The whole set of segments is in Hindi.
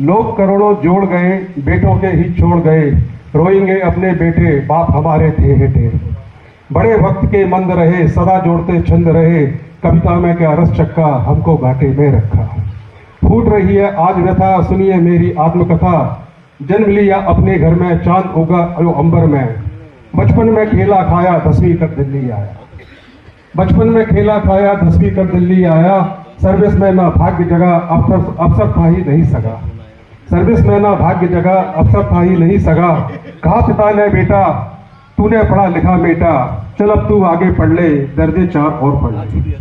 लोग करोड़ों जोड़ गए, बेटों के ही छोड़ गए, रोएंगे अपने बेटे, बाप हमारे थे हेठे। बड़े वक्त के मंद रहे, सदा जोड़ते छंद रहे, कविता में क्या रस चक्का, हमको घाटे में रखा। फूट रही है आज व्यथा, सुनिए मेरी आत्मकथा, जन्म लिया अपने घर में, चांद उगा अंबर में। बचपन में खेला खाया, 10वीं कर दिल्ली आया। बचपन में खेला खाया, 10वीं कर दिल्ली आया। सर्विस में ना भाग्य जगह, अफसर था ही नहीं सगा। सर्विस में ना भाग्य जगह, अफसर था ही नहीं सगा। कहा पिता ने बेटा, तूने पढ़ा लिखा बेटा, चल अब तू आगे पढ़ ले, दर्जे 4 और पढ़ ले।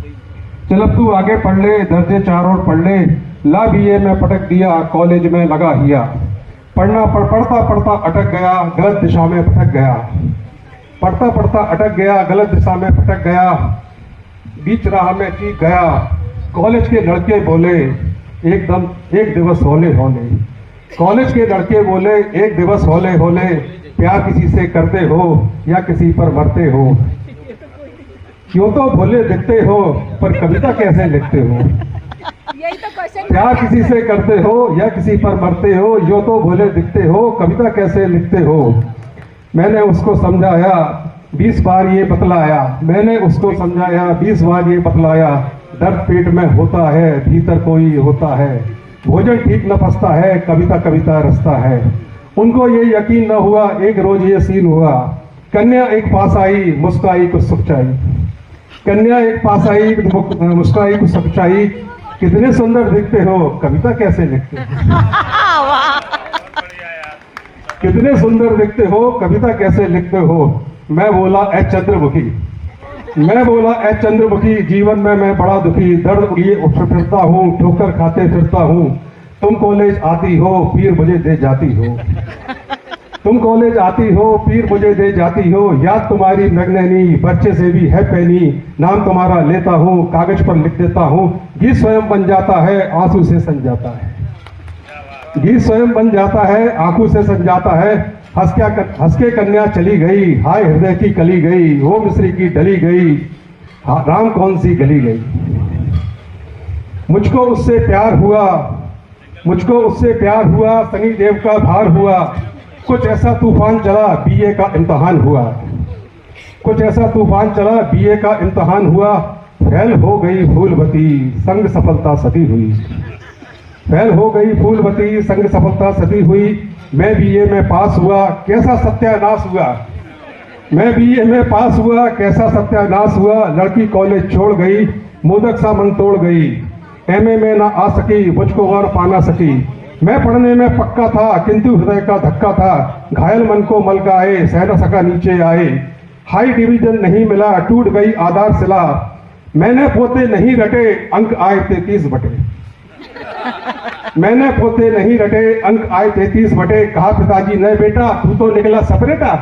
चल अब तू आगे पढ़ ले, दर्जे 4 और पढ़ ले। ला बीए में पटक दिया, कॉलेज में लगा हिया। पढ़ता पढ़ता अटक गया, गलत दिशा में भटक गया। पढ़ता पढ़ता अटक गया, गलत दिशा में भटक गया। बीच राह में चीख गया। कॉलेज के लड़के बोले एक दिवस होले होले। कॉलेज के लड़के बोले एक दिवस होले होले, प्यार किसी से करते हो या किसी पर मरते हो। क्यों तो भोले दिखते हो, पर कविता कैसे लिखते हो। यही तो क्वेश्चन। प्यार किसी से करते हो या किसी पर मरते हो, यो तो भोले दिखते हो, कविता कैसे लिखते हो। मैंने उसको समझाया 20 बार ये बतलाया। मैंने उसको समझाया 20 बार ये बतलाया। दर्द पेट में होता है, भीतर कोई होता है। भोजन ठीक न पचता है, कविता कविता रचता है। उनको ये यकीन न हुआ, एक रोज ये सीन हुआ। कन्या एक पास आई, मुस्कुराई कुछ सच्चाई। कन्या एक पास आई, मुस्कुराई कुछ सच्चाई। कितने सुंदर दिखते हो, कविता कैसे लिखते हो। कितने सुंदर दिखते हो, कविता कैसे लिखते हो। मैं बोला ए चंद्रमुखी, मैं बोला ए चंद्रमुखी, जीवन में मैं बड़ा दुखी, दर्द लिए फिरता हूँ, ठोकर खाते फिरता हूँ। तुम कॉलेज आती हो, फिर मुझे दे जाती हो। तुम कॉलेज आती हो, फिर मुझे दे जाती हो। याद तुम्हारी मैगनैनी, बच्चे से भी है पैनी। नाम तुम्हारा लेता हूँ, कागज पर लिख देता हूँ। गीत स्वयं बन जाता है, आंसू से सन जाता है। गीत स्वयं बन जाता है, आंखों से सन जाता है। हंस के कन्या चली गई, हाय हृदय की कली गई। वो मिस्री की डली गई, राम कौन सी गली गई। मुझको उससे प्यार हुआ, मुझको उससे प्यार हुआ, शनि देव का भार हुआ। कुछ ऐसा तूफान चला, बीए का इम्तहान हुआ। कुछ ऐसा तूफान चला, बीए का इम्तहान हुआ। फेल हो गई फूलवती, संग सफलता सती हुई। फेल हो गई फूलवती, संग सफलता सती हुई। मैं बीए में पास हुआ, कैसा सत्यानाश हुआ। मैं बीए में पास हुआ, कैसा सत्यानाश हुआ। लड़की कॉलेज छोड़ गई, मोदक सा मन तोड़ गई। एमए में ना आ सकी, मुझको और पा ना सकी। मैं पढ़ने में पक्का था, किंतु हृदय का धक्का था। घायल मन को मलकाए, सह न सका नीचे आए। हाई डिवीजन नहीं मिला, टूट गई आधारशिला। मैंने पोते नहीं रटे, अंक आए 33 बटे। मैंने पोते नहीं रटे, अंक आए 33 बटे। कहा पिताजी ने बेटा, तू तो निकला सपरेटा।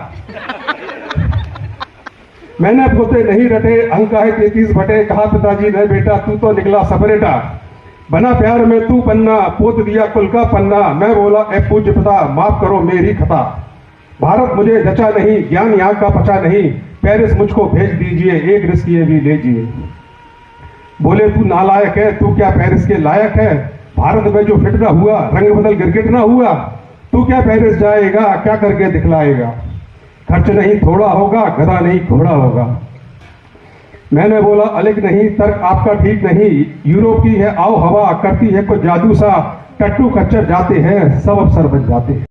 मैंने पोते नहीं रटे, अंक आए 33 बटे। कहा पिताजी ने बेटा, तू तो निकला सपरेटा। बना प्यार में तू पन्ना, पोत दिया कुल का पन्ना। मैं बोला ए पूज्य पिता, माफ करो मेरी खता। भारत मुझे जचा नहीं, ज्ञान यहाँ का पचा नहीं। पेरिस मुझको भेज दीजिए, एक रिस्क भी लीजिए। बोले तू नालायक है, तू क्या पेरिस के लायक है। भारत में जो फिट ना हुआ, रंग बदल गिरगिट ना हुआ। तू क्या पेरिस जाएगा, क्या करके दिखलाएगा। खर्च नहीं थोड़ा होगा, गधा नहीं घोड़ा होगा। मैंने बोला अलिक नहीं, तर्क आपका ठीक नहीं। यूरोप की है आओ हवा, करती है कुछ जादू सा। टट्टू खच्चर जाते हैं, सब अफसर बन जाते हैं।